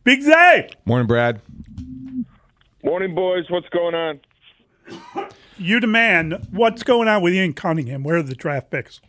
Big Zay. Morning, Brad. Morning, boys. What's going on? You demand. What's going on with Ian Cunningham? Where are the draft picks?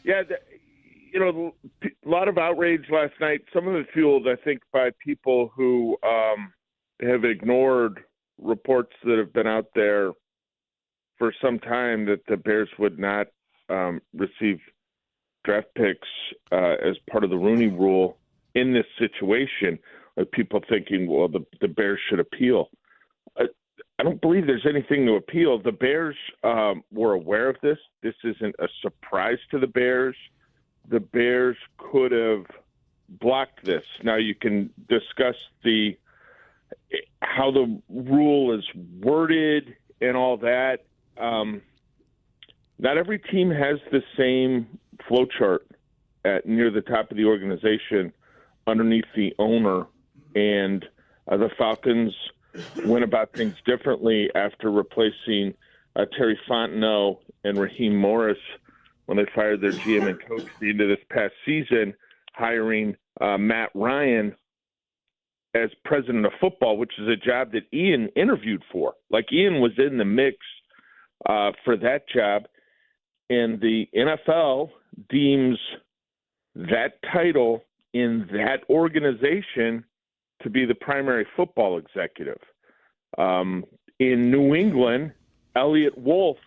Yeah, a lot of outrage last night. Some of it fueled, I think, by people who have ignored reports that have been out there for some time that the Bears would not receive draft picks as part of the Rooney Rule in this situation. Like people thinking, well, the Bears should appeal. I don't believe there's anything to appeal. The Bears were aware of this. This isn't a surprise to the Bears. The Bears could have blocked this. Now you can discuss how the rule is worded and all that. Not every team has the same flow chart near the top of the organization underneath the owner, and the Falcons went about things differently after replacing Terry Fontenot and Raheem Morris when they fired their GM and coach at the end of this past season, hiring Matt Ryan as president of football, which is a job that Ian interviewed for. Like, Ian was in the mix for that job, and the NFL deems that title in that organization to be the primary football executive. In New England, Elliot Wolf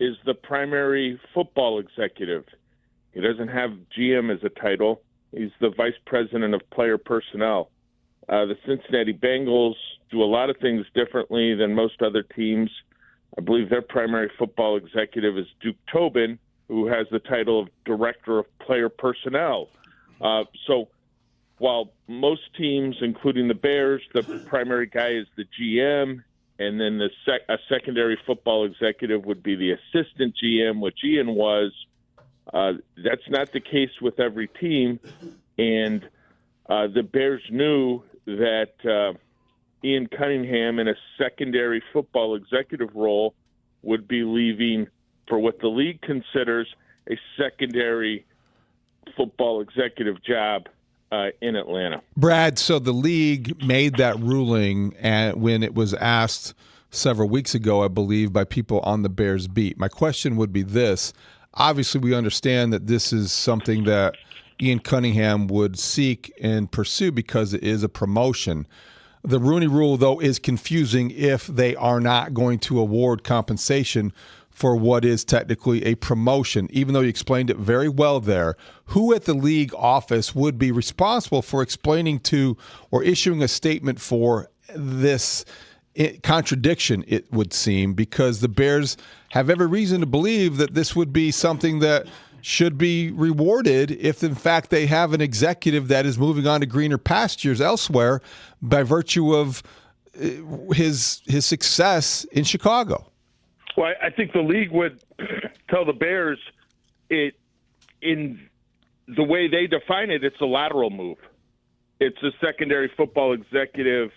is the primary football executive. He doesn't have GM as a title. He's the vice president of player personnel. The Cincinnati Bengals do a lot of things differently than most other teams. I believe their primary football executive is Duke Tobin, who has the title of director of player personnel. So while most teams, including the Bears, the primary guy is the GM, and then a secondary football executive would be the assistant GM, which Ian was. That's not the case with every team, and the Bears knew that Ian Cunningham in a secondary football executive role would be leaving for what the league considers a secondary football executive job in Atlanta. Brad, so the league made that ruling when it was asked several weeks ago, I believe, by people on the Bears beat. My question would be this. Obviously, we understand that this is something that Ian Cunningham would seek and pursue because it is a promotion. The Rooney Rule, though, is confusing if they are not going to award compensation for what is technically a promotion, even though you explained it very well there. Who at the league office would be responsible for explaining to or issuing a statement for this contradiction, it would seem, because the Bears have every reason to believe that this would be something that should be rewarded if, in fact, they have an executive that is moving on to greener pastures elsewhere by virtue of his success in Chicago. Well, I think the league would tell the Bears in the way they define it, it's a lateral move. It's a secondary football executive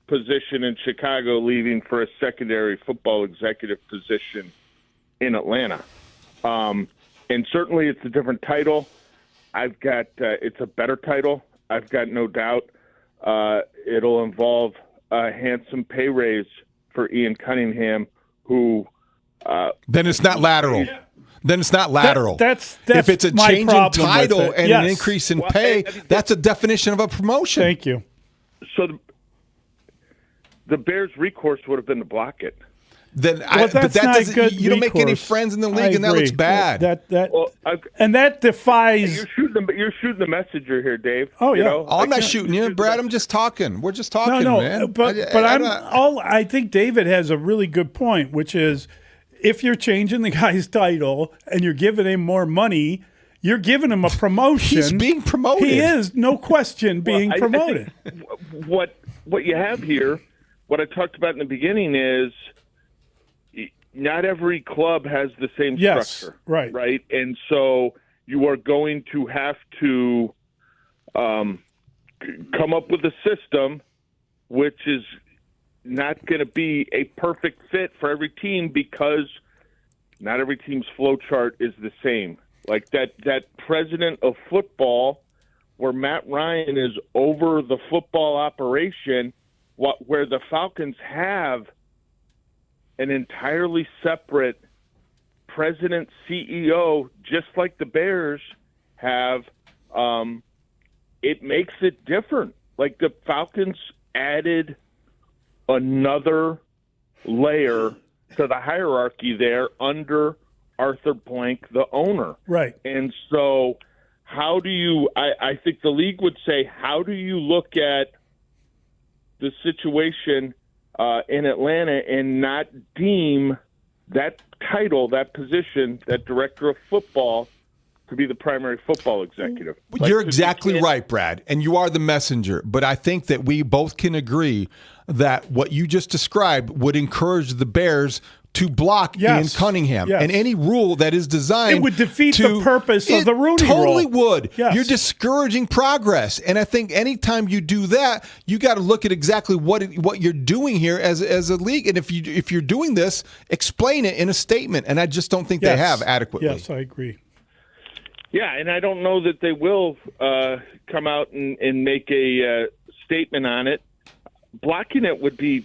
position in Chicago leaving for a secondary football executive position in Atlanta. And certainly it's a different title. It's a better title. I've got no doubt it'll involve a handsome pay raise for Ian Cunningham, who then it's not lateral. Then it's not lateral. That's if it's a change in title and an increase in pay, that's a definition of a promotion. Thank you. So the Bears' recourse would have been to block it. Then that's but that not doesn't. good You don't make any recourse. friends in the league, and that looks bad. And that defies. You're shooting the messenger here, Dave. Oh yeah. I'm not shooting you, Brad. I'm just talking. We're just talking, man. But I think David has a really good point, which is if you're changing the guy's title and you're giving him more money, you're giving him a promotion. He's being promoted. He is, no question, being promoted. I think what you have here, what I talked about in the beginning is not every club has the same structure. Right. And so you are going to have to come up with a system which is not going to be a perfect fit for every team because not every team's flow chart is the same. Like that president of football where Matt Ryan is over the football operation, where the Falcons have an entirely separate president, CEO, just like the Bears have, it makes it different. Like the Falcons added another layer to the hierarchy there under Arthur Blank, the owner. Right. And so how do you, I think the league would say, how do you look at the situation in Atlanta and not deem that title, that position, that director of football, to be the primary football executive? You're exactly right, Brad, and you are the messenger. But I think that we both can agree that what you just described would encourage the Bears to block Ian Cunningham. And any rule that is designed it would defeat the purpose of the Rooney Rule. Totally would. Yes. You're discouraging progress. And I think anytime you do that, you got to look at exactly what you're doing here as a league. And if you're doing this, explain it in a statement. And I just don't think they have adequately. Yes, I agree. Yeah, and I don't know that they will come out and make a statement on it. Blocking it would be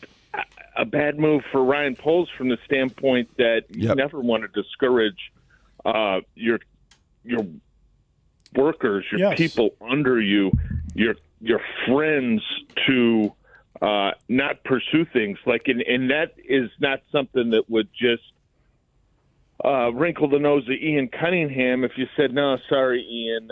a bad move for Ryan Poles from the standpoint that you never want to discourage your workers, your people under you, your friends to not pursue things like, and that is not something that would just wrinkle the nose of Ian Cunningham if you said, no, sorry, Ian.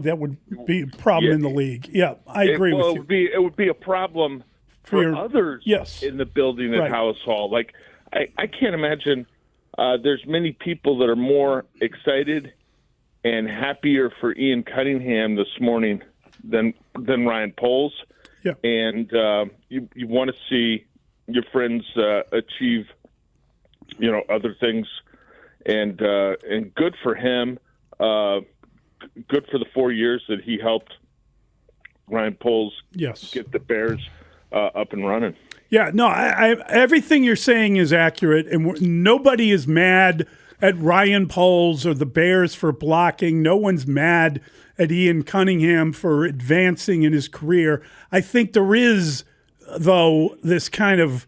That would be a problem in the league. Yeah, I agree with you. It would be a problem for others in the building at House Hall. Like, I can't imagine there's many people that are more excited and happier for Ian Cunningham this morning than Ryan Poles. Yeah. And you want to see your friends achieve, other things. And good for him. Good for the 4 years that he helped Ryan Poles get the Bears up and running. Yeah, no, I everything you're saying is accurate, and nobody is mad at Ryan Poles or the Bears for blocking. No one's mad at Ian Cunningham for advancing in his career. I think there is, though, this kind of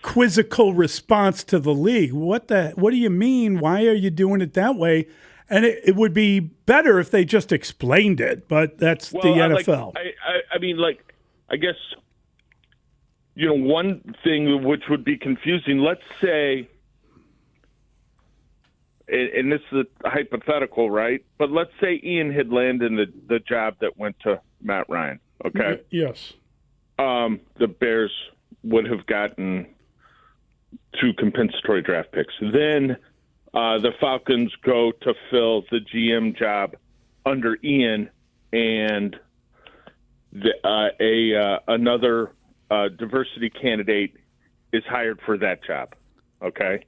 quizzical response to the league. What do you mean? Why are you doing it that way? And it would be better if they just explained it, but that's the NFL. I guess, one thing which would be confusing, let's say, and this is a hypothetical, right? But let's say Ian had landed the job that went to Matt Ryan, okay? Yes. The Bears would have gotten 2 compensatory draft picks. Then the Falcons go to fill the GM job under Ian, and another diversity candidate is hired for that job. Okay,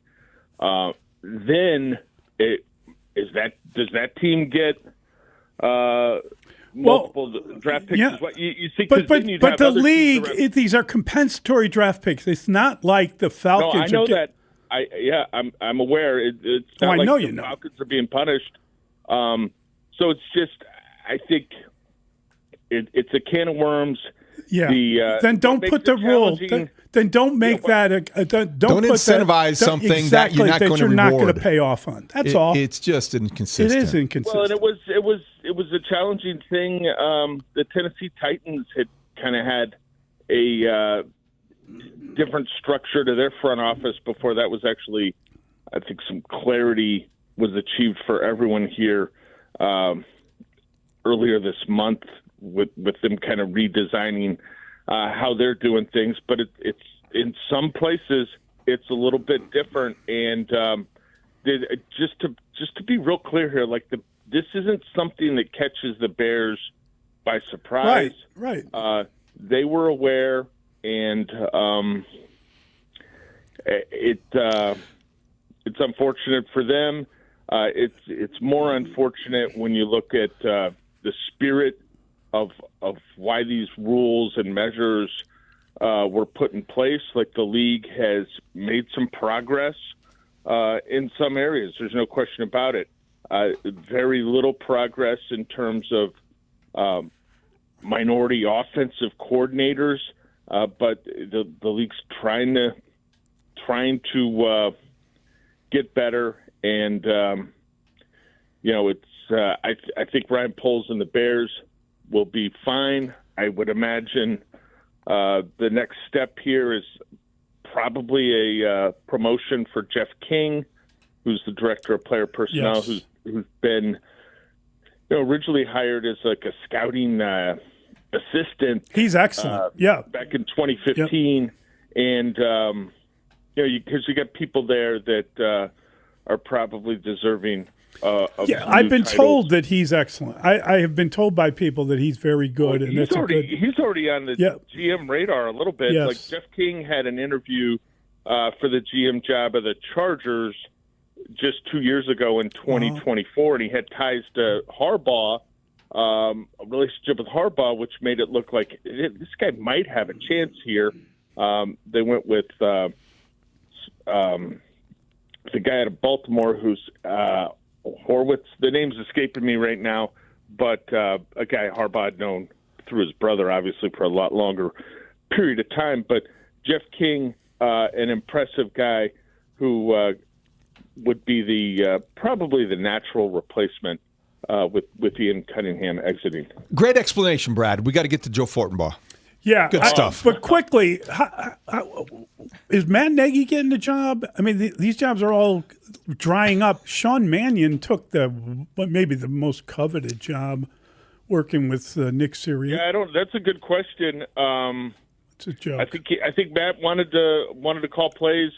then does that team get multiple draft picks? Yeah. Is what you think? But the league, these are compensatory draft picks. It's not like the Falcons. No, I know that. I'm aware. It's not like the Falcons are being punished. So it's just, I think it's a can of worms. Yeah. Then don't put the rule. Then don't make that. Don't incentivize something that you're not going to reward. Not going to pay off on. That's all. It's just inconsistent. It is inconsistent. Well, and it was a challenging thing. The Tennessee Titans had kind of had a different structure to their front office before that was actually, I think, some clarity was achieved for everyone here earlier this month with them kind of redesigning how they're doing things. But it's in some places it's a little bit different. And just to be real clear here, like this isn't something that catches the Bears by surprise. Right. They were aware. And it's unfortunate for them. It's more unfortunate when you look at the spirit of why these rules and measures were put in place. Like the league has made some progress in some areas. There's no question about it. Very little progress in terms of minority offensive coordinators, but the league's trying to get better, and it's I think Ryan Poles and the Bears will be fine. I would imagine the next step here is probably a promotion for Jeff King, who's the director of player personnel, Yes. who's been originally hired as like a scouting assistant. He's excellent. Back in 2015, and because you got people there that are probably deserving. I've been told that he's excellent. I have been told by people that he's very good. Well, and he's already on the GM radar a little bit. Yes. Like Jeff King had an interview for the GM job of the Chargers just 2 years ago in 2024, and he had ties to Harbaugh, a relationship with Harbaugh, which made it look like this guy might have a chance here. They went with the guy out of Baltimore who's Horwitz. The name's escaping me right now, but a guy Harbaugh had known through his brother, obviously, for a lot longer period of time. But Jeff King, an impressive guy who would be the probably the natural replacement with Ian Cunningham exiting. Great explanation, Brad. We got to get to Joe Fortenbaugh. Yeah, good stuff. But quickly, is Matt Nagy getting the job? I mean, these jobs are all drying up. Sean Mannion took maybe the most coveted job, working with Nick Sirianni. Yeah, That's a good question. It's a joke. I think Matt wanted to call plays.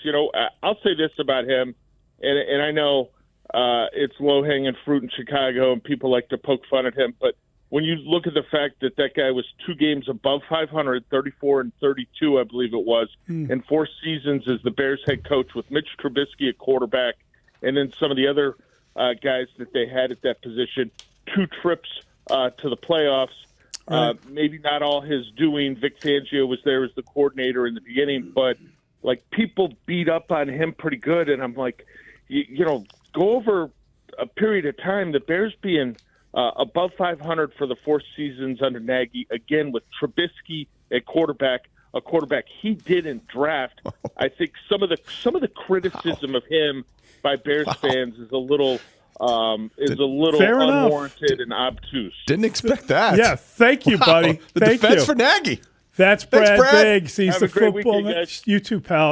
I'll say this about him, and I know it's low hanging fruit in Chicago, and people like to poke fun at him, but when you look at the fact that guy was 2 games above 500, 34 and 32, I believe it was, in 4 seasons as the Bears head coach with Mitch Trubisky at quarterback, and then some of the other guys that they had at that position, 2 trips to the playoffs. Maybe not all his doing. Vic Fangio was there as the coordinator in the beginning, but like people beat up on him pretty good, and I'm like, go over a period of time, the Bears being above 500 for the 4 seasons under Nagy, again with Trubisky at quarterback, a quarterback he didn't draft. I think some of the criticism of him by Bears fans is a little unwarranted and obtuse. Didn't expect that. Yeah, thank you, buddy. The Thank defense you. for Nagy. That's Brad Thanks, Brad. Biggs. He's Have the a great football. weekend, guys. You too, pal.